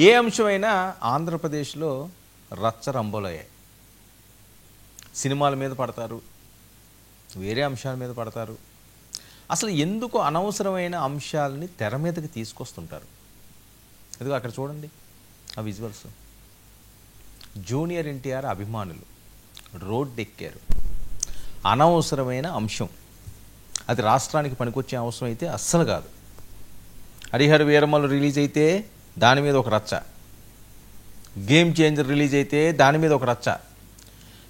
ఏ అంశమైనా ఆంధ్రప్రదేశ్లో రచ్చరంబోలయ్యాయి. సినిమాల మీద పడతారు, వేరే అంశాల మీద పడతారు. అసలు ఎందుకు అనవసరమైన అంశాలని తెర మీదకి తీసుకొస్తుంటారు? ఎందుకు అక్కడ చూడండి ఆ విజువల్స్. జూనియర్ ఎన్టీఆర్ అభిమానులు రోడ్డు ఎక్కారు. అనవసరమైన అంశం, అది రాష్ట్రానికి పనికొచ్చే అవసరం అయితే అస్సలు కాదు. హరిహర వీరమలు రిలీజ్ అయితే దాని మీద ఒక రచ్చ, గేమ్ చేంజర్ రిలీజ్ అయితే దాని మీద ఒక రచ్చ,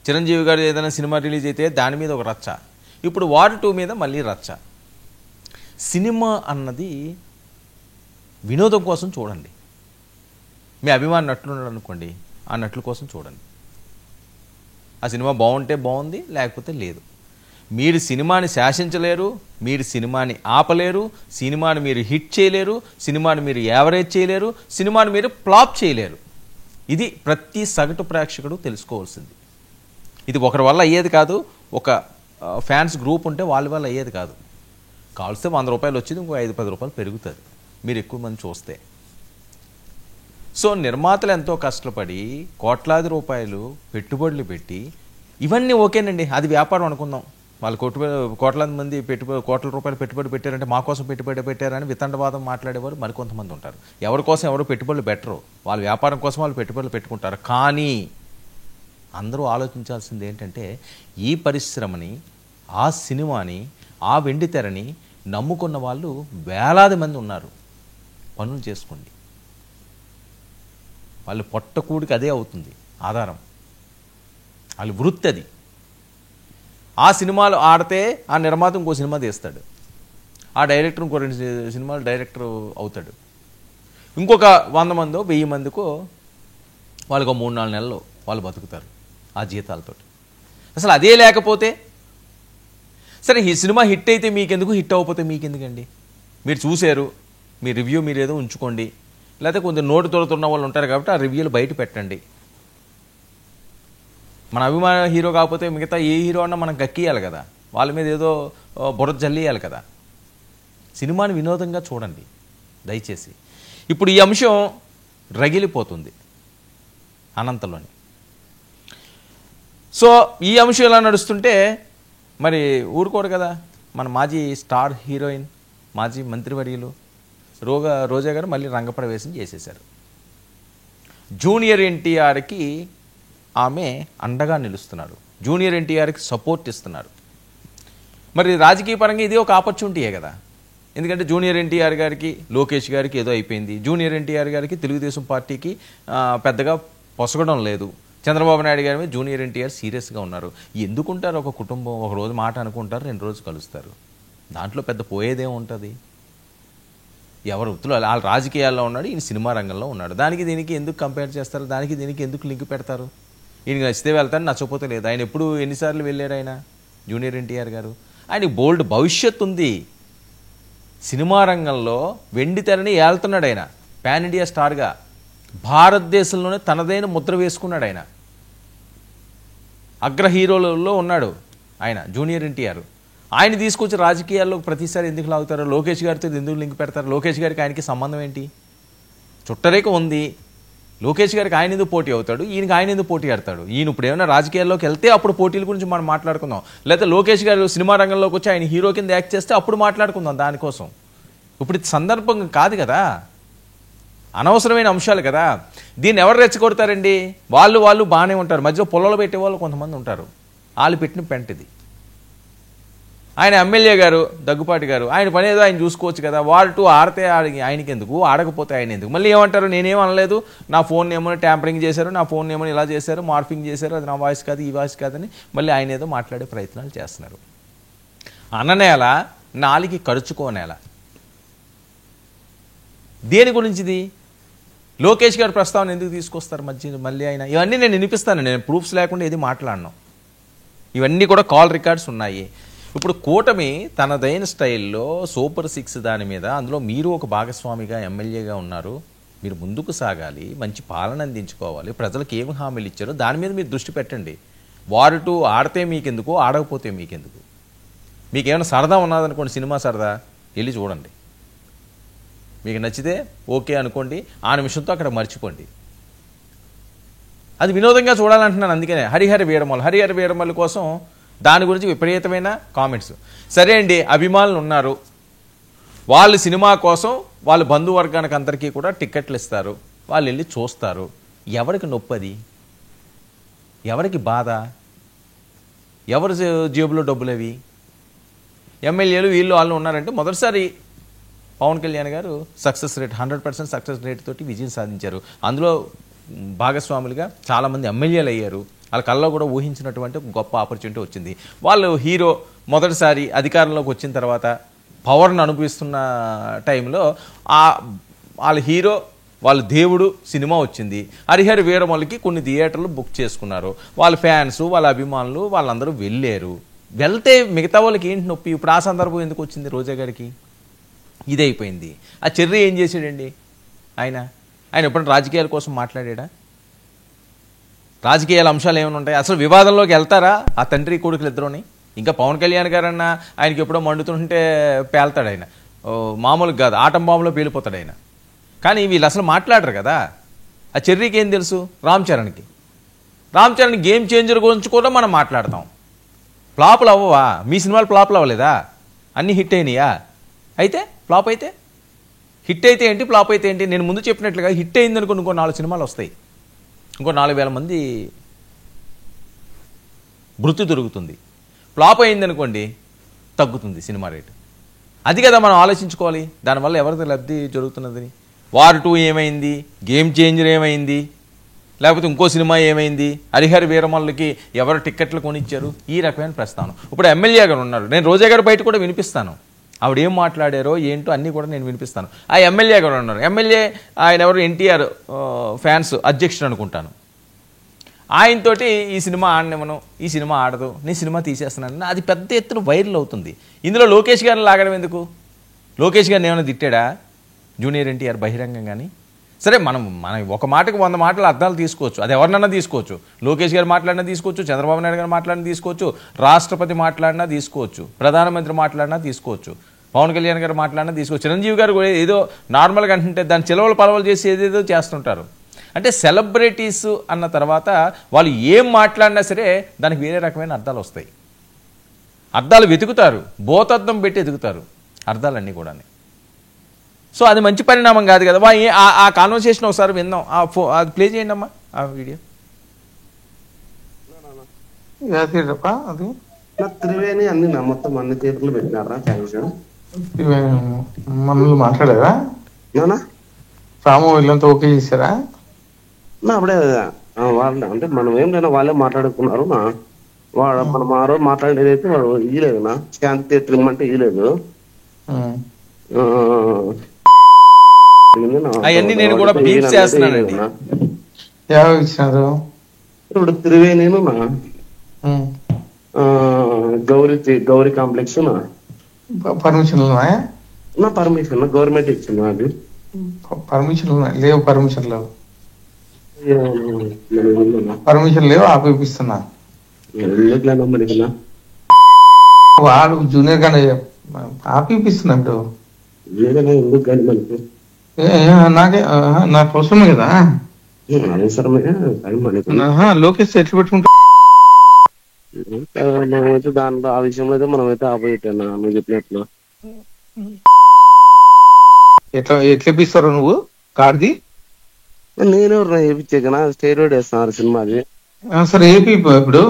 చిరంజీవి గారు ఏదైనా సినిమా రిలీజ్ అయితే దాని మీద ఒక రచ్చ, ఇప్పుడు వార్ 2 మీద మళ్ళీ రచ్చ. సినిమా అన్నది వినోదం కోసం చూడండి. మీ అభిమాని నటులు ఉన్నాడు అనుకోండి, ఆ నటుల కోసం చూడండి. ఆ సినిమా బాగుంటే బాగుంది, లేకపోతే లేదు. మీరు సినిమాని శాసించలేరు, మీరు సినిమాని ఆపలేరు, సినిమాని మీరు హిట్ చేయలేరు, సినిమాని మీరు యావరేజ్ చేయలేరు, సినిమాని మీరు ఫ్లాప్ చేయలేరు. ఇది ప్రతి సగటు ప్రేక్షకుడు తెలుసుకోవాల్సింది. ఇది ఒకరి వల్ల అయ్యేది కాదు. ఒక ఫ్యాన్స్ గ్రూప్ ఉంటే వాళ్ళ వల్ల అయ్యేది కాదు. కావలిస్తే 100 రూపాయలు వచ్చేది ఇంకో 5-10 రూపాయలు పెరుగుతుంది మీరు ఎక్కువ మంది చూస్తే. సో నిర్మాతలు ఎంతో కష్టపడి కోట్లాది రూపాయలు పెట్టుబడులు పెట్టి, ఇవన్నీ ఓకేనండి, అది వ్యాపారం అనుకుందాం. వాళ్ళు కోట్లాది మంది కోట్ల రూపాయలు పెట్టుబడి పెట్టారంటే మా కోసం పెట్టుబడి పెట్టారని వితండవాదం మాట్లాడేవారు మరికొంతమంది ఉంటారు. ఎవరి కోసం ఎవరు పెట్టుబడులు పెట్టరు, వాళ్ళ వ్యాపారం కోసం వాళ్ళు పెట్టుబడులు పెట్టుకుంటారు. కానీ అందరూ ఆలోచించాల్సింది ఏంటంటే, ఈ పరిశ్రమని, ఆ సినిమాని, ఆ వెండితెరని నమ్ముకున్న వాళ్ళు వేలాది మంది ఉన్నారు. పనులు చేసుకోండి, వాళ్ళు పొట్టకూడికి అదే అవుతుంది ఆధారం, వాళ్ళ వృత్తి అది. ఆ సినిమాలు ఆడితే ఆ నిర్మాత ఇంకో సినిమా తీస్తాడు, ఆ డైరెక్టర్ ఇంకో 2 సినిమాలు డైరెక్టర్ అవుతాడు. ఇంకొక 100 మందో 1000 మందికో వాళ్ళకు 3-4 నెలలు వాళ్ళు బతుకుతారు ఆ జీతాలతో. అసలు అదే లేకపోతే సరే, ఈ సినిమా హిట్ అయితే మీకెందుకు, హిట్ అవ్వకపోతే మీకెందుకండి? మీరు చూశారు, మీ రివ్యూ మీరు ఏదో ఉంచుకోండి, లేకపోతే కొంచెం నోటు తోలుతున్న వాళ్ళు ఉంటారు కాబట్టి ఆ రివ్యూలు బయట పెట్టండి. మన అభిమాన హీరో కాకపోతే మిగతా ఏ హీరో అన్నా మనం గక్కియాలి కదా, వాళ్ళ మీద ఏదో బుర్ర జల్లియాలి కదా. సినిమాని వినోదంగా చూడండి దయచేసి. ఇప్పుడు ఈ అంశం రగిలిపోతుంది అనంతలోని. సో ఈ అంశం ఎలా నడుస్తుంటే మరి ఊరుకోరు కదా. మన మాజీ స్టార్ హీరోయిన్, మాజీ మంత్రివర్యులు రోజా గారు మళ్ళీ రంగప్రవేశం చేసేశారు. జూనియర్ ఎన్టీఆర్కి ఆమె అండగా నిలుస్తున్నారు, జూనియర్ ఎన్టీఆర్కి సపోర్ట్ ఇస్తున్నారు. మరి రాజకీయ పరంగా ఇది ఒక ఆపర్చునిటీయే కదా. ఎందుకంటే జూనియర్ ఎన్టీఆర్ గారికి, లోకేష్ గారికి ఏదో అయిపోయింది, జూనియర్ ఎన్టీఆర్ గారికి తెలుగుదేశం పార్టీకి పెద్దగా పొసగడం లేదు. చంద్రబాబు నాయుడు గారి మీద జూనియర్ ఎన్టీఆర్ సీరియస్గా ఉన్నారు. ఎందుకుంటారు, ఒక కుటుంబం ఒక రోజు మాట అనుకుంటారు, 2 రోజులు కలుస్తారు, దాంట్లో పెద్ద పోయేదేం ఉంటుంది? ఎవరు వృత్తులు వాళ్ళ రాజకీయాల్లో ఉన్నాడు, ఈయన సినిమా రంగంలో ఉన్నాడు. దానికి దీనికి ఎందుకు కంపేర్ చేస్తారు? దానికి దీనికి ఎందుకు లింక్ పెడతారు? ఈయనకి నచ్చితే వెళ్తాను, నచ్చకపోతే లేదు. ఆయన ఎన్నిసార్లు వెళ్ళారు ఆయన, జూనియర్ ఎన్టీఆర్ గారు? ఆయనకి బోల్డ్ భవిష్యత్తు ఉంది. సినిమా రంగంలో వెండి తెరని ఏళ్తున్నాడు ఆయన, పాన్ ఇండియా స్టార్గా భారతదేశంలోనే తనదైన ముద్ర వేసుకున్నాడు. ఆయన అగ్ర హీరోలలో ఉన్నాడు ఆయన, జూనియర్ ఎన్టీఆర్. ఆయన తీసుకొచ్చి రాజకీయాల్లో ప్రతిసారి ఎందుకు లాగుతారు? లోకేష్ గారితో ఎందుకు లింక్ పెడతారు? లోకేష్ గారికి ఆయనకి సంబంధం ఏంటి? చుట్టరేఖ ఉంది. లోకేష్ గారికి ఆయన ఎందుకు పోటీ అవుతాడు, ఈయనకి ఆయన ఎందుకు పోటీ ఆడతాడు? ఈయన ఇప్పుడు ఏమైనా రాజకీయాల్లోకి వెళ్తే అప్పుడు పోటీల గురించి మనం మాట్లాడుకుందాం. లేకపోతే లోకేష్ గారు సినిమా రంగంలోకి వచ్చి ఆయన హీరో కింద యాక్ట్ చేస్తే అప్పుడు మాట్లాడుకుందాం దానికోసం. ఇప్పుడు ఇది సందర్భం కాదు కదా, అనవసరమైన అంశాలు కదా. దీన్ని ఎవరు రెచ్చగొడతారండి? వాళ్ళు బాగానే ఉంటారు, మధ్యలో పొలాలు పెట్టే వాళ్ళు కొంతమంది ఉంటారు, వాళ్ళు పెట్టిన పెంటిది. ఆయన ఎమ్మెల్యే గారు దగ్గుపాటి గారు, ఆయన పని ఏదో ఆయన చూసుకోవచ్చు కదా. వార్ 2 ఆడితే ఆయనకి ఎందుకు, ఆడకపోతే ఆయన ఎందుకు? మళ్ళీ ఏమంటారు, నేనేం అనలేదు, నా ఫోన్ ఏమో ట్యాంపరింగ్ చేశారు, నా ఫోన్ ఏమో ఇలా చేశారు, మార్ఫింగ్ చేశారు, అది నా వాయిస్ కాదు, ఈ వాయిస్ కాదని మళ్ళీ ఆయన ఏదో మాట్లాడే ప్రయత్నాలు చేస్తున్నారు. అన్ననేల నాలికి ఖర్చుకోనేల. దేని గురించిది? లోకేష్ గారి ప్రస్తావన ఎందుకు తీసుకొస్తారు మళ్ళీ ఆయన? ఇవన్నీ నేను వినిపిస్తాను, నేను ప్రూఫ్స్ లేకుండా ఏది మాట్లాడను. ఇవన్నీ కూడా కాల్ రికార్డ్స్ ఉన్నాయి. ఇప్పుడు కూటమి తనదైన స్టైల్లో సూపర్ 6 దాని మీద, అందులో మీరు ఒక భాగస్వామిగా ఎమ్మెల్యేగా ఉన్నారు, మీరు ముందుకు సాగాలి, మంచి పాలన అందించుకోవాలి, ప్రజలకు ఏమి హామీలు ఇచ్చారో దాని మీద మీరు దృష్టి పెట్టండి. వార్ 2 ఆడితే మీకెందుకు, ఆడకపోతే మీకెందుకు? మీకేమైనా సరదా ఉన్నదనుకోండి, సినిమా సరదా, వెళ్ళి చూడండి. మీకు నచ్చితే ఓకే అనుకోండి, ఆ నిమిషంతో అక్కడ మర్చిపోండి. అది వినోదంగా చూడాలంటున్నాను. అందుకనే హరిహర వీరమల్లు కోసం దాని గురించి విపరీతమైన కామెంట్స్. సరే అండి, అభిమానులు ఉన్నారు, వాళ్ళు సినిమా కోసం వాళ్ళ బంధువర్గానికి అందరికీ కూడా టిక్కెట్లు ఇస్తారు, వాళ్ళు వెళ్ళి చూస్తారు. ఎవరికి నొప్పది, ఎవరికి బాధ, ఎవరి జేబులో డబ్బులు అవి? ఎమ్మెల్యేలు వీళ్ళు వాళ్ళు ఉన్నారంటే మొదటిసారి పవన్ కళ్యాణ్ గారు సక్సెస్ రేట్ 100% సక్సెస్ రేట్ తోటి విజయం సాధించారు. అందులో భాగస్వాములుగా చాలామంది ఎమ్మెల్యేలు అయ్యారు. వాళ్ళ కళ్ళలో కూడా ఊహించినటువంటి గొప్ప ఆపర్చునిటీ వచ్చింది. వాళ్ళు హీరో మొదటిసారి అధికారంలోకి వచ్చిన తర్వాత పవర్ను అనుభవిస్తున్న టైంలో వాళ్ళ హీరో వాళ్ళ దేవుడు సినిమా వచ్చింది. హరిహర వీరమల్లుకి కొన్ని థియేటర్లు బుక్ చేసుకున్నారు. వాళ్ళ ఫ్యాన్స్, వాళ్ళ అభిమానులు వాళ్ళందరూ వెళ్ళారు. వెళ్తే మిగతా వాళ్ళకి ఏంటి నొప్పి? ఇప్పుడు ఆ సందర్భం ఎందుకు వచ్చింది రోజా గారికి? ఇదైపోయింది. ఆ చెర్రీ ఏం చేశాడండి? ఆయన ఎప్పుడైనా రాజకీయాల కోసం మాట్లాడా? రాజకీయాల అంశాలు ఏమైనా ఉంటాయి? అసలు వివాదంలోకి వెళ్తారా ఆ తండ్రి కొడుకులు ఇద్దరుని? ఇంకా పవన్ కళ్యాణ్ గారన్నా ఆయనకి ఎప్పుడో మండుతుంటే పేల్తాడు ఆయన, మామూలుగా కాదు, ఆటం బాంబులో పేలిపోతాడు ఆయన. కానీ వీళ్ళు అసలు మాట్లాడరు కదా. ఆ చెర్రీకి ఏం తెలుసు? రామ్ చరణ్ గేమ్ చేంజర్ గురించి కూడా మనం మాట్లాడతాం. ఫ్లాపులు అవ్వవా? మీ సినిమాలు ఫ్లాపులు అవ్వలేదా? అన్నీ హిట్ అయినాయా? అయితే ఫ్లాప్ అయితే హిట్ అయితే ఏంటి, ఫ్లాప్ అయితే ఏంటి? నేను ముందు చెప్పినట్లుగా హిట్ అయిందనుకో ఇంకో 4 సినిమాలు వస్తాయి, ఇంకో 4,000 మంది మృతి దొరుకుతుంది. ఫ్లాప్ అయిందనుకోండి తగ్గుతుంది సినిమా రేటు. అది కదా మనం ఆలోచించుకోవాలి. దానివల్ల ఎవరిది లబ్ధి జరుగుతున్నదని. వార్ 2 ఏమైంది, గేమ్ చేంజర్ ఏమైంది, లేకపోతే ఇంకో సినిమా ఏమైంది, హరిహర వీరమల్లుకి ఎవరు టిక్కెట్లు కొనిచ్చారు, ఈ రకమైన ప్రస్తావన. ఇప్పుడు ఎమ్మెల్యే గారు ఉన్నారు, నేను రోజా గారు బయట కూడా వినిపిస్తాను, ఆవిడ ఏం మాట్లాడారో ఏంటో అన్నీ కూడా నేను వినిపిస్తాను. ఆ ఎమ్మెల్యే గారు ఉన్నారు, ఎమ్మెల్యే ఆయన ఎవరు, ఎన్టీఆర్ ఫ్యాన్స్ అధ్యక్షుడు అనుకుంటాను. ఆయనతోటి ఈ సినిమా ఆడనివ్వను, ఈ సినిమా ఆడదు, నీ సినిమా తీసేస్తున్నాను, అది పెద్ద ఎత్తున వైరల్ అవుతుంది. ఇందులో లోకేష్ గారిని లాగడం ఎందుకు? లోకేష్ గారిని ఏమైనా తిట్టాడా జూనియర్ ఎన్టీఆర్ బహిరంగంగాని? సరే, మనం ఒక మాటకు 100 మాటలు అర్థాలు తీసుకోవచ్చు, అది ఎవరినన్నా తీసుకోవచ్చు. లోకేష్ గారు మాట్లాడినా తీసుకోవచ్చు, చంద్రబాబు నాయుడు గారు మాట్లాడినా తీసుకోవచ్చు, రాష్ట్రపతి మాట్లాడినా తీసుకోవచ్చు, ప్రధానమంత్రి మాట్లాడినా తీసుకోవచ్చు, పవన్ కళ్యాణ్ గారు మాట్లాడినా తీసుకోవచ్చు, చిరంజీవి గారు కూడా ఏదో నార్మల్గా అంటే దాని చిలవలు పలవలు చేసి ఏదేదో చేస్తుంటారు. అంటే సెలబ్రిటీస్ అన్న తర్వాత వాళ్ళు ఏం మాట్లాడినా సరే దానికి వేరే రకమైన అర్థాలు వస్తాయి. అర్థాలు వెతుకుతారు, భూతద్దం పెట్టి ఎదుగుతారు అర్థాలన్నీ కూడా. సో అది మంచి పరిణామం కాదు కదా. ఆ కాన్వర్సేషన్ ఒకసారి విందాం, అది ప్లే చేయండి అమ్మా ఆ వీడియో. త్రివేణి అన్ని మొత్తం అన్ని థియేటర్లు పెట్టినారా? మనల్ని మాట్లాడారా? రాము వీళ్ళంతా ఓకే చేశారా? అప్పుడే వాళ్ళు అంటే మనం ఏం లేదా వాళ్ళే మాట్లాడుకున్నారు. మనం ఆ రోజు మాట్లాడేది అయితే వాడు ఇయ్యలేదు, శాంతి థియేటర్ ఇమ్మంటే ఇయ్యలేదు. అవన్నీ నేను కూడా బీప్ చేస్తున్నానండి. ఇప్పుడు Triveni Gauri complex permission permission government ఇచ్చింది. అది పర్మిషన్ లేవు, పర్మిషన్ లేవు, ఆపిస్తున్నా. వాడు జూనియర్ గానే ఆపిస్తున్నా. ఇప్పుడు నాకే నాకు అవసరమే కదా, లోకేష్ ఎట్లు పెట్టుకుంటా మనమైతే దాంట్లో ఆ విషయంలో అయితే మనమైతే ఆపోజిట్ నువ్వు చెప్పినట్లు. ఎట్లా ఇప్పిస్తారో నువ్వు కార్ది? నేనెవరు వేయించాకనా? స్టేరోయిడ్ వేస్తున్నారు సినిమాది. సరే ఏపీ ఇప్పుడు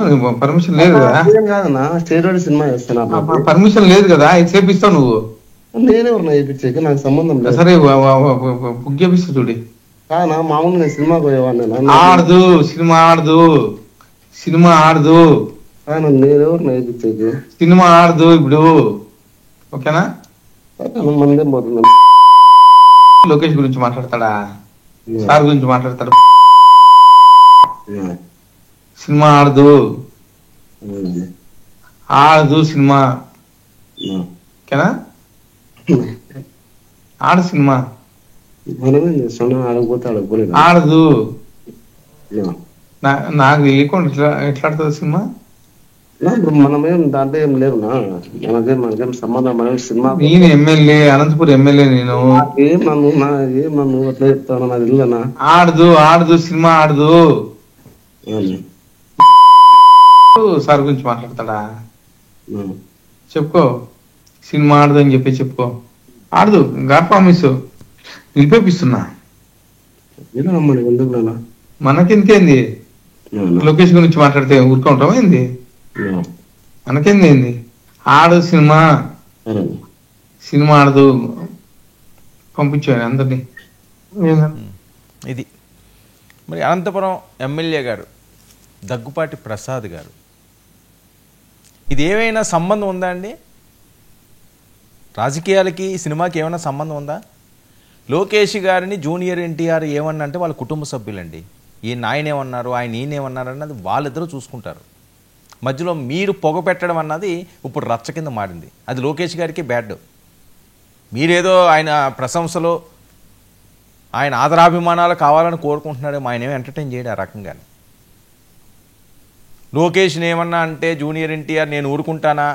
పర్మిషన్ లేదు కదా? కాదన్నా, స్టేరోయిడ్ సినిమా వేస్తున్నారు, పర్మిషన్ లేదు కదా, ఇది చేపిస్తావు నువ్వు. నేనెవరు వేయించాక నాకు సంబంధం లేదు. సరే బుక్ చేపిస్తా చూడి. కాదన్నా, మామూలుగా నేను సినిమాకి పోయేవాడిని. ఆడదు సినిమా ఆడదు నేనెవరు వేయించాక సినిమా ఆడదు ఇప్పుడు. ఓకేనా? మందేం పోతుంది. లోకేష్ గురించి మాట్లాడతాడా, సార్ గురించి మాట్లాడతాడు. సినిమా ఆడదు సినిమా. ఓకేనా? ఆడు సినిమా ఆడదు. నాకు తెలియకుండా ఎట్లా ఆడుతుంది సినిమా? ఇప్పుడు మనమేం దాంట్లో ఏం లేవునా, మనకేం సంబంధం, మనం సినిమా నేను ఎమ్మెల్యే, అనంతపురం ఎమ్మెల్యే. నేను ఏమన్నా అట్లా చెప్తాను, నాకు తెలియనా. ఆడదు సినిమా ఆడదు. సార్ గురించి మాట్లాడతాడా? చెప్పుకో, సినిమా ఆడదు అని చెప్పి చెప్పుకో. ఆడదు, గాడ్ ప్రామిస్ నిలిపేపిస్తున్నా. ఎందుకు మనకెందుకేంది? లొకేషన్ గురించి మాట్లాడితే ఊరుకుంటావా ఏంది? మనకేంది? ఆడదు సినిమా ఆడదు. పంపించాను అందరినీ. ఇది మరి అనంతపురం ఎమ్మెల్యే గారు దగ్గుపాటి ప్రసాద్ గారు, ఇది ఏమైనా సంబంధం ఉందా అండి? రాజకీయాలకి సినిమాకి ఏమైనా సంబంధం ఉందా? లోకేష్ గారిని జూనియర్ ఎన్టీఆర్ ఏమన్నా అంటే వాళ్ళ కుటుంబ సభ్యులండి. ఆయన ఏమన్నారు, ఆయన ఈయనేమన్నారు అన్నది వాళ్ళిద్దరూ చూసుకుంటారు. మధ్యలో మీరు పొగ పెట్టడం అన్నది ఇప్పుడు రచ్చ కింద మారింది. అది లోకేష్ గారికి బ్యాడ్. మీరేదో ఆయన ప్రశంసలో ఆయన ఆదరాభిమానాలు కావాలని కోరుకుంటున్నాడేమో, ఆయన ఏమో ఎంటర్టైన్ చేయడు ఆ రకంగానే. లోకేష్ని ఏమన్నా అంటే జూనియర్ ఎన్టీఆర్ నేను ఊరుకుంటానా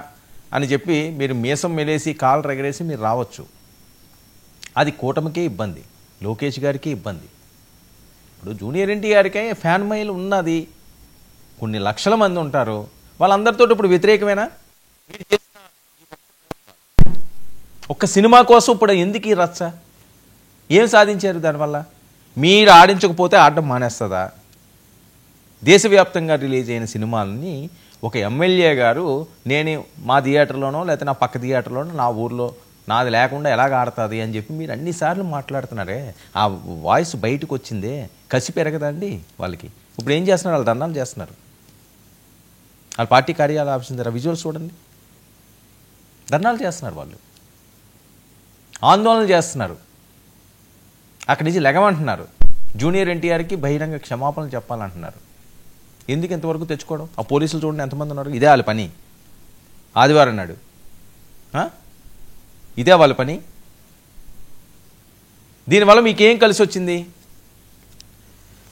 అని చెప్పి మీరు మీసం మెలేసి కాలు రగరేసి మీరు రావచ్చు. అది కూటమికే ఇబ్బంది, లోకేష్ గారికి ఇబ్బంది. ఇప్పుడు జూనియర్ ఎన్టీఆర్కే ఫ్యాన్ మైల్ ఉన్నది, కొన్ని లక్షల మంది ఉంటారు. వాళ్ళందరితో ఇప్పుడు వ్యతిరేకమేనా? ఒక్క సినిమా కోసం ఇప్పుడు ఎందుకు ఈ రచ్చ? ఏం సాధించారు దానివల్ల? మీరు ఆడించకపోతే ఆడడం మానేస్తుందా? దేశవ్యాప్తంగా రిలీజ్ అయిన సినిమాలని ఒక ఎమ్మెల్యే గారు నేను మా థియేటర్లోనో లేకపోతే నా పక్క థియేటర్లోనో నా ఊర్లో నాది లేకుండా ఎలాగ ఆడుతుంది అని చెప్పి మీరు అన్నిసార్లు మాట్లాడుతున్నారే, ఆ వాయిస్ బయటకు వచ్చిందే, కసి పెరగదండి వాళ్ళకి. ఇప్పుడు ఏం చేస్తున్నారు? వాళ్ళు ధర్నాలు చేస్తున్నారు. వాళ్ళ పార్టీ కార్యాలయ ఆఫీస్ దగ్గర విజువల్స్ చూడండి, ధర్నాలు చేస్తున్నారు వాళ్ళు, ఆందోళన చేస్తున్నారు. అక్కడి నుంచి లెగమంటున్నారు. జూనియర్ ఎన్టీఆర్కి బహిరంగ క్షమాపణలు చెప్పాలంటున్నారు. ఎందుకు ఇంతవరకు తెచ్చుకోవడం? ఆ పోలీసులు చూడండి ఎంతమంది ఉన్నారు. ఇదే వాళ్ళ పని. ఆదివారం నాడు ఇదే వాళ్ళ పని. దీనివల్ల మీకేం కలిసి వచ్చింది?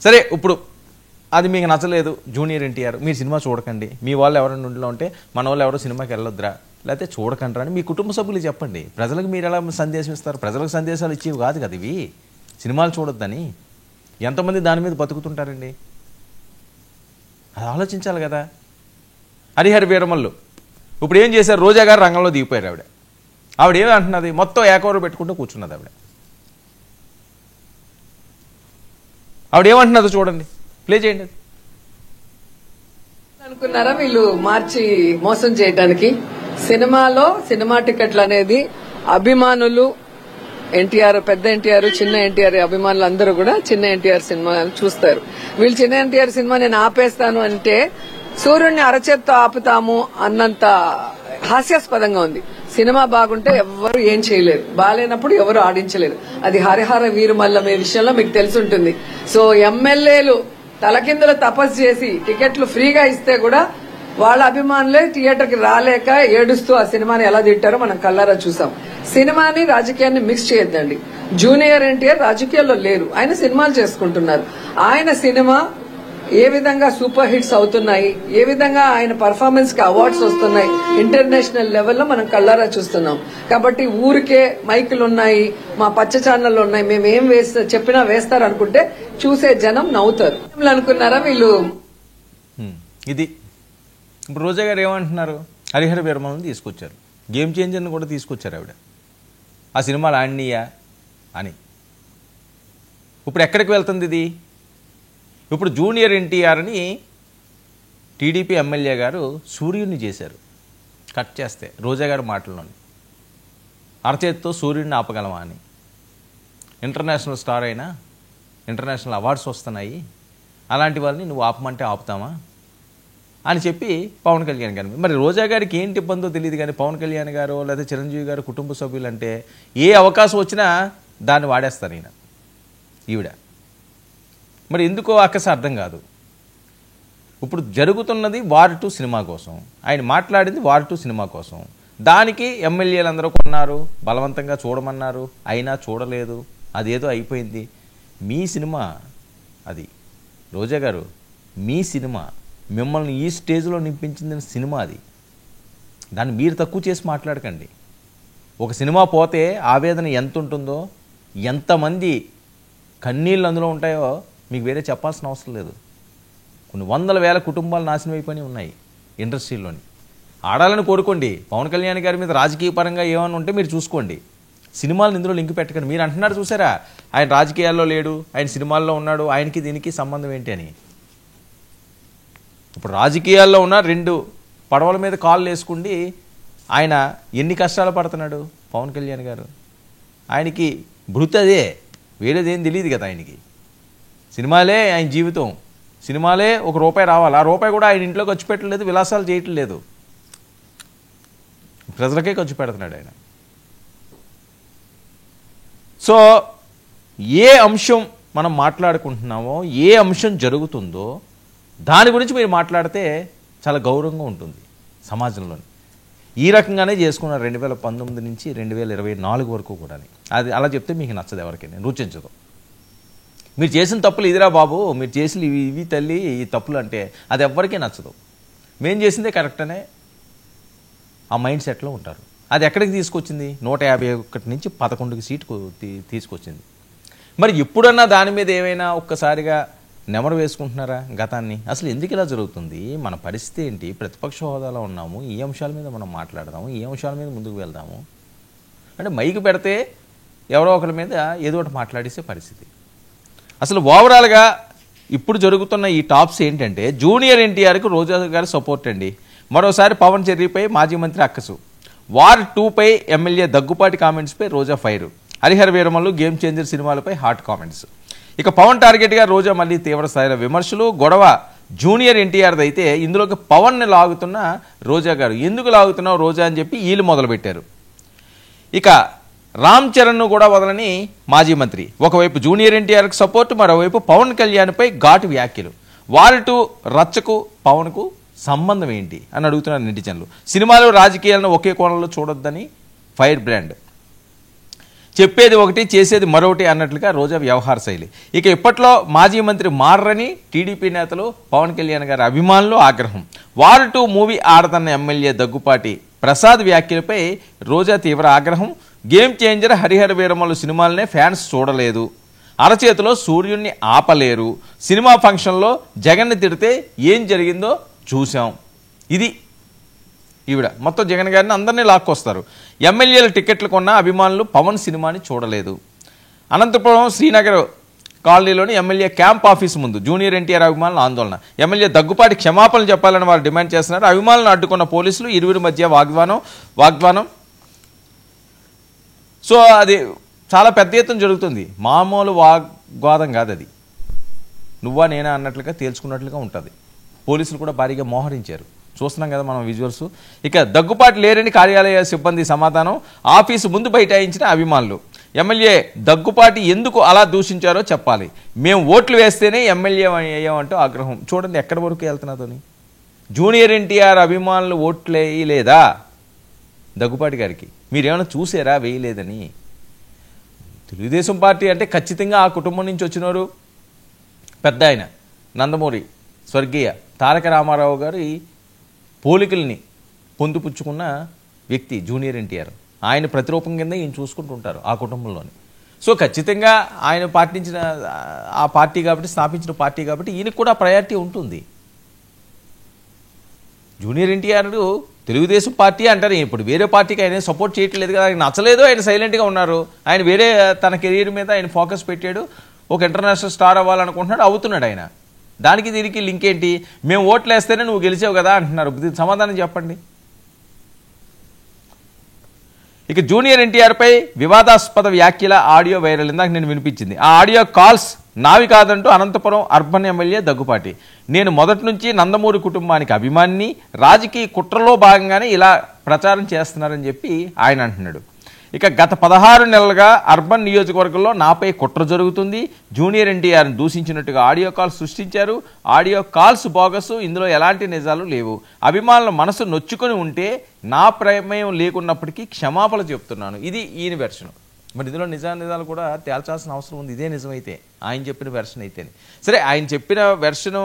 సరే, ఇప్పుడు అది మీకు నచ్చలేదు జూనియర్ ఎన్టీఆర్, మీరు సినిమా చూడకండి. మీ వాళ్ళు ఎవరైనా ఉండిలో ఉంటే మన వాళ్ళు ఎవరో సినిమాకి వెళ్ళొద్దురా లేకపోతే చూడకండి అని మీ కుటుంబ సభ్యులు చెప్పండి. ప్రజలకు మీరు ఎలా సందేశం ఇస్తారు? ప్రజలకు సందేశాలు ఇచ్చేవి కాదు కదా ఇవి, సినిమాలు చూడొద్దని. ఎంతమంది దాని మీద బతుకుతుంటారండి? అది ఆలోచించాలి కదా. హరిహర వీరమల్లు ఇప్పుడు ఏం చేశారు? రోజా గారు రంగంలో దిగిపోయారు. ఆవిడ ఏమి అంటున్నది? మొత్తం ఏకవరు పెట్టుకుంటూ కూర్చున్నది ఆవిడ ఏమంటున్నదో చూడండి, ప్లే చేయండి. అనుకున్నారా వీళ్ళు మార్చి మోసం చేయడానికి? సినిమాలో సినిమా టికెట్లు అనేది అభిమానులు, ఎన్టీఆర్, పెద్ద ఎన్టీఆర్, చిన్న ఎన్టీఆర్ అభిమానులు అందరూ కూడా చిన్న ఎన్టీఆర్ సినిమా చూస్తారు. వీళ్ళు చిన్న ఎన్టీఆర్ సినిమా నేను ఆపేస్తాను అంటే సూర్యుడిని అరచేత్తో ఆపుతాము అన్నంత హాస్యాస్పదంగా ఉంది. సినిమా బాగుంటే ఎవరు ఏం చేయలేరు, బాగాలేనప్పుడు ఎవరు ఆడించలేరు. అది హరిహర వీరమల్లం విషయంలో మీకు తెలుసుంటుంది. సో ఎమ్మెల్యేలు తలకిందులు తపస్సు చేసి టికెట్లు ఫ్రీగా ఇస్తే కూడా వాళ్ళ అభిమానులే థియేటర్కి రాలేక ఏడుస్తూ ఆ సినిమాని ఎలా తిట్టారో మనం కల్లారా చూసాం. సినిమాని రాజకీయాన్ని మిక్స్ చేయొద్దండి. జూనియర్ ఎన్టీఆర్ రాజకీయాల్లో లేరు, ఆయన సినిమాలు చేసుకుంటున్నారు. ఆయన సినిమా ఏ విధంగా సూపర్ హిట్స్ అవుతున్నాయి, ఏ విధంగా ఆయన పర్ఫార్మెన్స్ కి అవార్డ్స్ వస్తున్నాయి ఇంటర్నేషనల్ లెవెల్లో మనం కల్లారా చూస్తున్నాం. కాబట్టి ఊరికే మైకులు ఉన్నాయి, మా పచ్చ ఛానళ్ళు ఉన్నాయి, మేము ఏం చెప్పినా వేస్తారు అనుకుంటే చూసే జనం నవ్వుతారు అనుకున్నారా వీళ్ళు? ఇది ఇప్పుడు రోజా గారు ఏమంటున్నారు? హరిహర వీరమల్ని తీసుకొచ్చారు, గేమ్ చేంజర్ని కూడా తీసుకొచ్చారు ఆవిడ. ఆ సినిమాలు ఆడినీయా అని ఇప్పుడు ఎక్కడికి వెళ్తుంది ఇది? ఇప్పుడు జూనియర్ ఎన్టీఆర్ని టీడీపీ ఎమ్మెల్యే గారు సూర్యుడిని చేశారు. కట్ చేస్తే రోజా గారి మాటల్లోని అరచేతితో సూర్యుడిని ఆపగలమా అని. ఇంటర్నేషనల్ స్టార్ అయినా ఇంటర్నేషనల్ అవార్డ్స్ వస్తున్నాయి, అలాంటి వాళ్ళని నువ్వు ఆపమంటే ఆపుతామా అని చెప్పి పవన్ కళ్యాణ్ గారు. మరి రోజా గారికి ఏంటి ఇబ్బందో తెలియదు కానీ పవన్ కళ్యాణ్ గారు లేదా చిరంజీవి గారు కుటుంబ సభ్యులు అంటే ఏ అవకాశం వచ్చినా దాన్ని వాడేస్తారు ఈవిడ. మరి ఎందుకో అక్కస అర్థం కాదు. ఇప్పుడు జరుగుతున్నది వార్ 2 సినిమా కోసం, ఆయన మాట్లాడింది వార్ 2 సినిమా కోసం. దానికి ఎమ్మెల్యేలు అందరూ కొన్నారు, బలవంతంగా చూడమన్నారు, అయినా చూడలేదు, అదేదో అయిపోయింది. మీ సినిమా అది, రోజా గారు మీ సినిమా, మిమ్మల్ని ఈ స్టేజ్లో నింపించింది సినిమా. అది దాన్ని మీరు తక్కువ చేసి మాట్లాడకండి. ఒక సినిమా పోతే ఆవేదన ఎంత ఉంటుందో, ఎంతమంది కన్నీళ్ళు అందులో ఉంటాయో మీకు వేరే చెప్పాల్సిన అవసరం లేదు. కొన్ని వందల వేల కుటుంబాలు నాశనం అయిపోయి ఉన్నాయి ఇండస్ట్రీలోని. ఆడాలని కోరుకోండి. పవన్ కళ్యాణ్ గారి మీద రాజకీయ పరంగా ఏమైనా ఉంటే మీరు చూసుకోండి. సినిమాలను ఇందులో లింక్ పెట్టకండి. మీరు అంటున్నారు చూసారా, ఆయన రాజకీయాల్లో లేడు, ఆయన సినిమాల్లో ఉన్నాడు, ఆయనకి దీనికి సంబంధం ఏంటి అని. ఇప్పుడు రాజకీయాల్లో ఉన్న 2 పడవల మీద కాళ్ళు వేసుకుండి ఆయన ఎన్ని కష్టాలు పడుతున్నాడు పవన్ కళ్యాణ్ గారు. ఆయనకి భృతి అదే, వేరేదేం తెలియదు కదా ఆయనకి. సినిమాలే ఆయన జీవితం, సినిమాలే ₹1 రావాలి. ఆ రూపాయి కూడా ఆయన ఇంట్లో ఖర్చు పెట్టలేదు, విలాసాలు చేయటం లేదు, ప్రజలకే ఖర్చు పెడుతున్నాడు ఆయన. సో ఏ అంశం మనం మాట్లాడుకుంటున్నామో, ఏ అంశం జరుగుతుందో దాని గురించి మీరు మాట్లాడితే చాలా గౌరవంగా ఉంటుంది సమాజంలోని. ఈ రకంగానే చేసుకున్నారు 2019 నుంచి 2024 వరకు కూడా. అది అలా చెప్తే మీకు నచ్చదు, ఎవరికైనా రుచించదు. మీరు చేసిన తప్పులు ఇదిరా బాబు, మీరు చేసిన ఇవి తల్లి ఈ తప్పులు అంటే అది ఎవ్వరికీ నచ్చదు. మేము చేసిందే కరెక్ట్ అనే ఆ మైండ్ సెట్లో ఉంటారు. అది ఎక్కడికి తీసుకొచ్చింది? 151 నుంచి 11 సీటుకు తీసుకొచ్చింది. మరి ఎప్పుడన్నా దాని మీద ఏమైనా ఒక్కసారిగా నెమరు వేసుకుంటున్నారా గతాన్ని? అసలు ఎందుకు ఇలా జరుగుతుంది, మన పరిస్థితి ఏంటి, ప్రతిపక్ష హోదాలో ఉన్నాము, ఈ అంశాల మీద మనం మాట్లాడదాము, ఈ అంశాల మీద ముందుకు వెళ్దాము అంటే మైకు పెడితే ఎవరో ఒకరి మీద ఏదో ఒకటి మాట్లాడేసే పరిస్థితి. అసలు ఓవరాల్గా ఇప్పుడు జరుగుతున్న ఈ టాప్స్ ఏంటంటే, జూనియర్ ఎన్టీఆర్కు రోజా గారి సపోర్ట్ అండి. మరోసారి పవన్ చెర్రీపై మాజీ మంత్రి అక్కసు. వార్ 2పై ఎమ్మెల్యే దగ్గుపాటి కామెంట్స్పై Roja fire. Harihara Veeramallu game changer సినిమాలపై హాట్ కామెంట్స్. ఇక పవన్ టార్గెట్గా రోజా మళ్ళీ తీవ్ర స్థాయిలో విమర్శలు. గొడవ జూనియర్ ఎన్టీఆర్ది అయితే ఇందులోకి పవన్ని లాగుతున్న రోజా గారు. ఎందుకు లాగుతున్నావు రోజా అని చెప్పి వీళ్ళు మొదలుపెట్టారు. ఇక రామ్ చరణ్ను కూడా వదలని మాజీ మంత్రి. ఒకవైపు జూనియర్ ఎన్టీఆర్కి సపోర్ట్, మరోవైపు పవన్ కళ్యాణ్పై ఘాటు వ్యాఖ్యలు. వార్ 2 రచ్చకు పవన్కు సంబంధం ఏంటి అని అడుగుతున్నారు నెటిజన్లు. సినిమాలు రాజకీయాలను ఒకే కోణంలో చూడొద్దని ఫైర్ బ్రాండ్. చెప్పేది ఒకటి చేసేది మరొకటి అన్నట్లుగా రోజా వ్యవహార శైలి. ఇక ఇప్పట్లో మాజీ మంత్రి మారని టీడీపీ నేతలు, పవన్ కళ్యాణ్ గారి అభిమానులు ఆగ్రహం. వార్ 2 మూవీ ఆడదన్న ఎమ్మెల్యే దగ్గుపాటి ప్రసాద్ వ్యాఖ్యలపై రోజా తీవ్ర ఆగ్రహం. గేమ్ చేంజర్ హరిహర వీరమల్లు సినిమాలనే ఫ్యాన్స్ చూడలేదు, అరచేతిలో సూర్యుడిని ఆపలేరు, సినిమా ఫంక్షన్లో జగన్ని తిడితే ఏం జరిగిందో చూసాం. ఇది ఈవిడ మొత్తం జగన్ గారిని అందరినీ లాక్కొస్తారు. ఎమ్మెల్యేల టికెట్లు కొన్న అభిమానులు పవన్ సినిమాని చూడలేదు. అనంతపురం శ్రీనగర్ కాలనీలోని ఎమ్మెల్యే క్యాంప్ ఆఫీస్ ముందు జూనియర్ ఎన్టీఆర్ అభిమానుల ఆందోళన. ఎమ్మెల్యే దగ్గుపాటి క్షమాపణలు చెప్పాలని వారు డిమాండ్ చేస్తున్నారు. అభిమానులను అడ్డుకున్న పోలీసులు, ఇరువురి మధ్య వాగ్వానం. సో అది చాలా పెద్ద ఎత్తున జరుగుతుంది. మామూలు వాగ్వాదం కాదు అది, నువ్వా నేనా అన్నట్లుగా తేల్చుకున్నట్లుగా ఉంటుంది. పోలీసులు కూడా భారీగా మోహరించారు, చూస్తున్నాం కదా మనం విజువల్స్. ఇక దగ్గుపాటి లేరని కార్యాలయ సిబ్బంది సమాధానం. ఆఫీసు ముందు బైఠాయించిన అభిమానులు. ఎమ్మెల్యే దగ్గుపాటి ఎందుకు అలా దూషించారో చెప్పాలి, మేము ఓట్లు వేస్తేనే ఎమ్మెల్యే అయ్యామంటూ ఆగ్రహం. చూడండి ఎక్కడి వరకు వెళ్తున్నదని. జూనియర్ ఎన్టీఆర్ అభిమానులు ఓట్లు వేయలేదా దగ్గుపాటి గారికి? మీరేమైనా చూసారా వేయలేదని? తెలుగుదేశం పార్టీ అంటే ఖచ్చితంగా ఆ కుటుంబం నుంచి వచ్చినవారు పెద్ద ఆయన నందమూరి స్వర్గీయ తారక రామారావు గారి పోలికల్ని పొందుపుచ్చుకున్న వ్యక్తి జూనియర్ ఎన్టీఆర్. ఆయన ప్రతిరూపం కింద ఈయన చూసుకుంటుంటారు ఆ కుటుంబంలోని. సో ఖచ్చితంగా ఆయన పాటించిన ఆ పార్టీ కాబట్టి, స్థాపించిన పార్టీ కాబట్టి ఈయనకు కూడా ప్రయారిటీ ఉంటుంది. జూనియర్ ఎన్టీఆర్ తెలుగుదేశం పార్టీ అంటారు, ఇప్పుడు వేరే పార్టీకి ఆయన సపోర్ట్ చేయట్లేదు కదా, ఆయన నచ్చలేదు, ఆయన సైలెంట్గా ఉన్నారు. ఆయన వేరే తన కెరీర్ మీద ఆయన ఫోకస్ పెట్టాడు, ఒక ఇంటర్నేషనల్ స్టార్ అవ్వాలనుకుంటున్నాడు, అవుతున్నాడు ఆయన. దానికి దీనికి లింక్ ఏంటి? మేము ఓట్లు వేస్తేనే నువ్వు గెలిచావు కదా అంటున్నారు. సమాధానం చెప్పండి. ఇక జూనియర్ ఎన్టీఆర్పై వివాదాస్పద వ్యాఖ్యల ఆడియో వైరల్. ఇందాక నేను వినిపించింది ఆ ఆడియో కాల్స్ నావి కాదంటూ అనంతపురం అర్బన్ ఎమ్మెల్యే దగ్గుపాటి. నేను మొదటి నుంచి నందమూరి కుటుంబానికి అభిమానిని, రాజకీయ కుట్రలో భాగంగానే ఇలా ప్రచారం చేస్తున్నారని చెప్పి ఆయన అంటున్నాడు. ఇక గత 16 నెలలుగా అర్బన్ నియోజకవర్గంలో నాపై కుట్ర జరుగుతుంది, జూనియర్ ఎన్టీఆర్ని దూషించినట్టుగా ఆడియో కాల్స్ సృష్టించారు, ఆడియో కాల్స్ బోగస్, ఇందులో ఎలాంటి నిజాలు లేవు, అభిమానుల మనసు నొచ్చుకొని ఉంటే నా ప్రమేయం లేకున్నప్పటికీ క్షమాపణ చెప్తున్నాను. ఇది ఈయన వెర్షన్. మరి ఇందులో నిజాలు కూడా తేల్చాల్సిన అవసరం ఉంది. ఇదే నిజమైతే, ఆయన చెప్పిన వెర్షన్ అయితేనే సరే. ఆయన చెప్పిన వెర్షను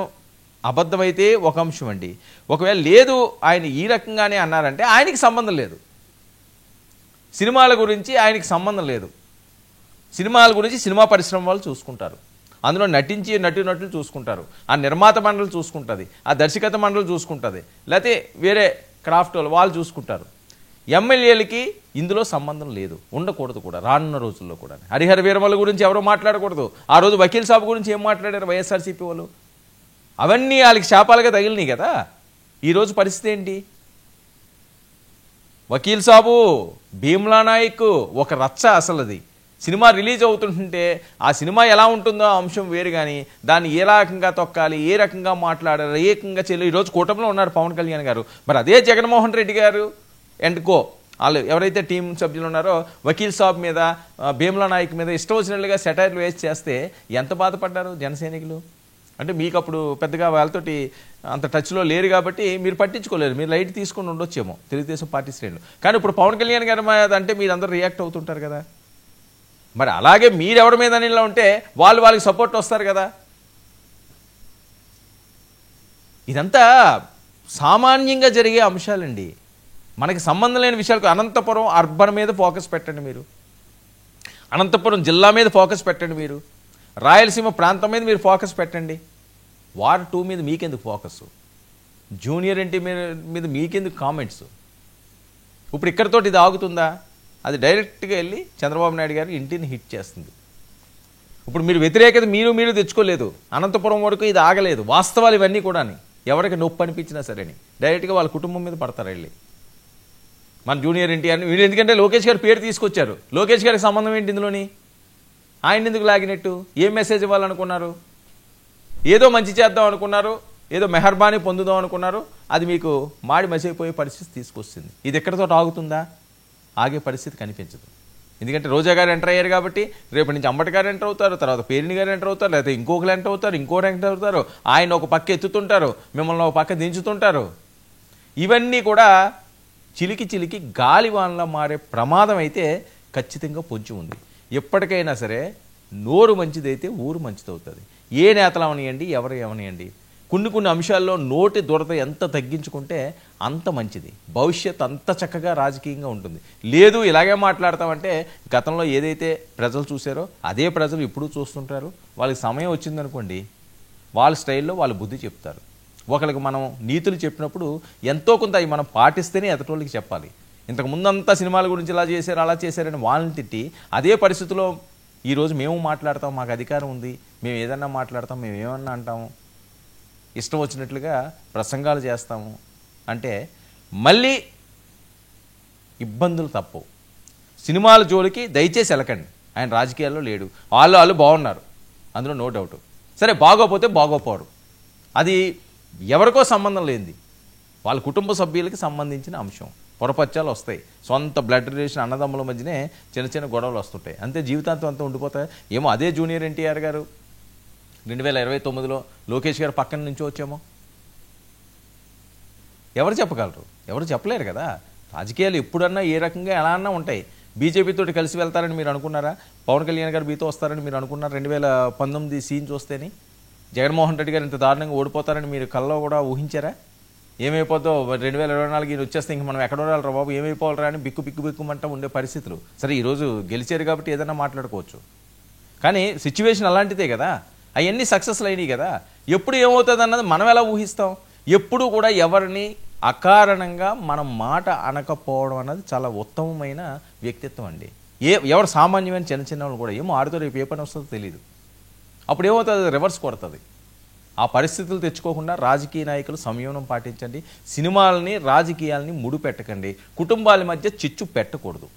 అబద్ధమైతే ఒక అంశం అండి. ఒకవేళ లేదు ఆయన ఈ రకంగానే అన్నారంటే ఆయనకి సంబంధం లేదు. సినిమాల గురించి ఆయనకి సంబంధం లేదు. సినిమాల గురించి సినిమా పరిశ్రమ వాళ్ళు చూసుకుంటారు. అందులో నటించి నటులు చూసుకుంటారు. ఆ నిర్మాత మండలి చూసుకుంటుంది, ఆ దర్శకత మండలి చూసుకుంటుంది, లేకపోతే వేరే క్రాఫ్ట్ వాళ్ళు చూసుకుంటారు. ఎమ్మెల్యేలకి ఇందులో సంబంధం లేదు, ఉండకూడదు కూడా రానున్న రోజుల్లో కూడా. హరిహర వీరమల గురించి ఎవరో మాట్లాడకూడదు. ఆ రోజు వకీల్ సాబ్ గురించి ఏం మాట్లాడారు వైఎస్ఆర్సీపీ వాళ్ళు? అవన్నీ వాళ్ళకి శాపాలుగా తగిలినాయి కదా. ఈరోజు పరిస్థితి ఏంటి? వకీల్ సాబు, భీమ్లా నాయక్ ఒక రచ్చ. అసలు అది సినిమా రిలీజ్ అవుతుంటే ఆ సినిమా ఎలా ఉంటుందో ఆ అంశం వేరు, కానీ దాన్ని ఏ రకంగా తొక్కాలి, ఏ రకంగా మాట్లాడాలి, ఏ రకంగా చేయలేదు. ఈరోజు కూటమిలో ఉన్నారు పవన్ కళ్యాణ్ గారు. మరి అదే జగన్మోహన్ రెడ్డి గారు అండ్ కో వాళ్ళు ఎవరైతే టీం సభ్యులు ఉన్నారో వకీల్ సాబ్ మీద, భీమ్లా నాయక్ మీద ఇష్టం వచ్చినట్లుగా సెటైర్లు వేసి చేస్తే ఎంత బాధపడ్డారు జనసైనికులు. అంటే మీకు అప్పుడు పెద్దగా వాళ్ళతోటి అంత టచ్లో లేరు కాబట్టి మీరు పట్టించుకోలేరు, మీరు లైట్ తీసుకొని ఉండొచ్చేమో తెలుగుదేశం పార్టీ శ్రేణులు. కానీ ఇప్పుడు పవన్ కళ్యాణ్ గారి మీద అంటే మీరు అందరూ రియాక్ట్ అవుతుంటారు కదా. మరి అలాగే మీరు ఎవరి మీద ఇలా ఉంటే వాళ్ళకి సపోర్ట్ వస్తారు కదా. ఇదంతా సామాన్యంగా జరిగే అంశాలండి, మనకి సంబంధం లేని విషయాలకు. అనంతపురం అర్బన్ మీద ఫోకస్ పెట్టండి మీరు, అనంతపురం జిల్లా మీద ఫోకస్ పెట్టండి మీరు, రాయలసీమ ప్రాంతం మీద మీరు ఫోకస్ పెట్టండి. వార్ 2 మీద మీకెందుకు ఫోకస్? జూనియర్ ఎన్టీ మీద మీకెందుకు కామెంట్స్? ఇప్పుడు ఇక్కడితోటి ఇది ఆగుతుందా? అది డైరెక్ట్గా వెళ్ళి చంద్రబాబు నాయుడు గారి ఇంటిని హిట్ చేస్తుంది. ఇప్పుడు మీరు వ్యతిరేకత మీరు తెచ్చుకోలేదు, అనంతపురం వరకు ఇది ఆగలేదు. వాస్తవాలు ఇవన్నీ కూడా ఎవరికి నొప్పి అనిపించినా సరేని డైరెక్ట్గా వాళ్ళ కుటుంబం మీద పడతారు వెళ్ళి. మన జూనియర్ ఎన్టీఆర్ని వీళ్ళు ఎందుకంటే లోకేష్ గారి పేరు తీసుకొచ్చారు. లోకేష్ గారికి సంబంధం ఏంటి ఇందులోని? ఆయన ఎందుకు లాగినట్టు? ఏం మెసేజ్ ఇవ్వాలనుకున్నారు? ఏదో మంచి చేద్దాం అనుకున్నారు, ఏదో మెహర్బానీ పొందుదాం అనుకున్నారు. అది మీకు మాడి మసైపోయే పరిస్థితి తీసుకొస్తుంది. ఇది ఎక్కడితో ఆగుతుందా? ఆగే పరిస్థితి కనిపించదు. ఎందుకంటే రోజా గారు ఎంటర్ అయ్యారు కాబట్టి రేపటి నుంచి అంబటి గారు ఎంటర్ అవుతారు, తర్వాత పేరిణి గారు ఎంటర్ అవుతారు, లేకపోతే ఇంకొకరు ఎంటర్ అవుతారు, ఇంకోరు ఎంటర్ అవుతారు. ఆయన ఒక పక్క ఎత్తుతుంటారు, మిమ్మల్ని ఒక పక్క దించుతుంటారు. ఇవన్నీ కూడా చిలికి గాలివానలా మారే ప్రమాదం అయితే ఖచ్చితంగా పొంచి ఉంది. ఎప్పటికైనా సరే నోరు మంచిదైతే ఊరు మంచిదవుతుంది. ఏ నేతలు అవనియండి, ఎవరు అవనియండి, కొన్ని అంశాల్లో నోటి దురద ఎంత తగ్గించుకుంటే అంత మంచిది. భవిష్యత్ అంత చక్కగా రాజకీయంగా ఉంటుంది. లేదు ఇలాగే మాట్లాడతామంటే గతంలో ఏదైతే ప్రజలు చూశారో అదే ప్రజలు ఇప్పుడు చూస్తుంటారు. వాళ్ళకి సమయం వచ్చిందనుకోండి, వాళ్ళ స్టైల్లో వాళ్ళు బుద్ధి చెప్తారు. ఒకరికి మనం నీతులు చెప్పినప్పుడు ఎంతో కొంత అవి మనం పాటిస్తేనే ఎదటోళ్ళకి చెప్పాలి. ఇంతకు ముందంతా సినిమాల గురించి ఇలా చేశారు అలా చేశారని వాళ్ళని తిట్టి అదే పరిస్థితిలో ఈరోజు మేము మాట్లాడతాం, మాకు అధికారం ఉంది, మేము ఏదన్నా మాట్లాడతాం, మేము ఏమన్నా అంటాము, ఇష్టం వచ్చినట్లుగా ప్రసంగాలు చేస్తాము అంటే మళ్ళీ ఇబ్బందులు తప్పవు. సినిమాల జోలికి దయచేసి వెళ్ళకండి. ఆయన రాజకీయాల్లో లేడు, వాళ్ళు బాగున్నారు, అందులో నో డౌట్. సరే బాగోపోతే బాగోపోరు, అది ఎవరికో సంబంధం లేనిది, వాళ్ళ కుటుంబ సభ్యులకి సంబంధించిన అంశం. పొరపచ్చాలు వస్తాయి, సొంత బ్లడ్ రిలేషన్ అన్నదమ్ముల మధ్యనే చిన్న గొడవలు వస్తుంటాయి, అంతే. జీవితాంతం అంతా ఉండిపోతాయి. ఏమో అదే జూనియర్ ఎన్టీఆర్ గారు 2029లో లోకేష్ గారు పక్కన నుంచి వచ్చేమో ఎవరు చెప్పగలరు? ఎవరు చెప్పలేరు కదా. రాజకీయాలు ఎప్పుడన్నా ఏ రకంగా ఎలా అన్నా ఉంటాయి. బీజేపీతో కలిసి వెళ్తారని మీరు అనుకున్నారా? పవన్ కళ్యాణ్ గారు మీతో వస్తారని మీరు అనుకున్నారు? 2019 సీన్ చూస్తేని జగన్మోహన్ రెడ్డి గారు ఇంత దారుణంగా ఓడిపోతారని మీరు కల్లో కూడా ఊహించారా? ఏమైపోతో 2024 ఈయన వచ్చేస్తే ఇంక మనం ఎక్కడ ఉండాలి రా బాబు, ఏమైపోవాలరా అని బిక్కుమంటూ ఉండే పరిస్థితులు. సరే ఈరోజు గెలిచారు కాబట్టి ఏదైనా మాట్లాడుకోవచ్చు, కానీ సిచ్యువేషన్ అలాంటిదే కదా. అవన్నీ సక్సెస్లు అయినాయి కదా. ఎప్పుడు ఏమవుతుంది అన్నది మనం ఎలా ఊహిస్తాం? ఎప్పుడు కూడా ఎవరిని అకారణంగా మనం మాట అనకపోవడం అన్నది చాలా ఉత్తమమైన వ్యక్తిత్వం అండి. ఎవరు సామాన్యమైన చిన్న వాళ్ళు కూడా ఏమో ఆడితో రేపు ఏ పని వస్తుందో తెలియదు, అప్పుడు ఏమవుతుంది? రివర్స్ కొడుతుంది. ఆ పరిస్థితులు తెచ్చుకోకుండా రాజకీయ నాయకులు సంయమనం పాటించండి. సినిమాలని రాజకీయాలని ముడిపెట్టకండి. కుటుంబాల మధ్య చిచ్చు పెట్టకూడదు.